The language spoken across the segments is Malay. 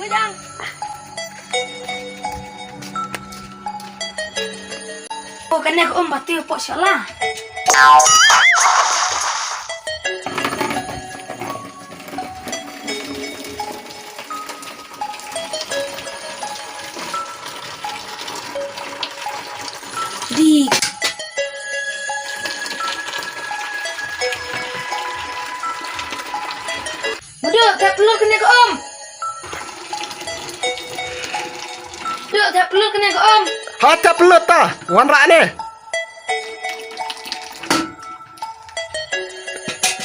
Kejang. Oh, kena ke batu pok syallah. Di Duduk, tak perlu kena ke om. Duduk, tak perlu kena ke om. Hata pelut ta, wan rak ni.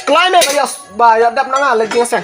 Kelai ni bayar dap nang lagi ngasih.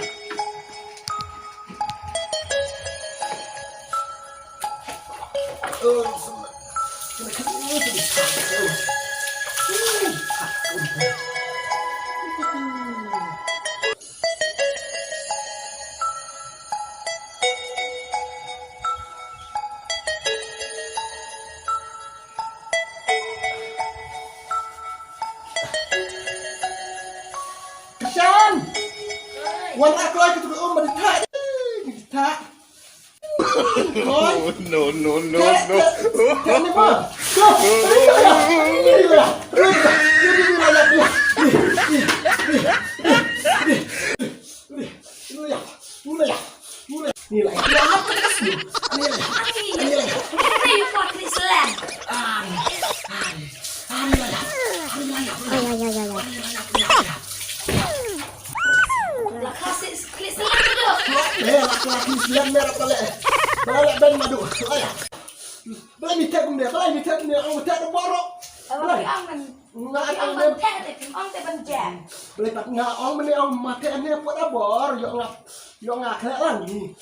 Wan rak kelai ke tu om badi tak. Tak. No. Ni apa? Khasi klik selang duduk. Laki-laki siang merah balik ben madu. Ayah. Balik minta dia, orang minta dia borok. Abang ang ang te banjang. Balik tak ngak orang meni orang mati ni apa dah bor, yo ngak kelak lagi.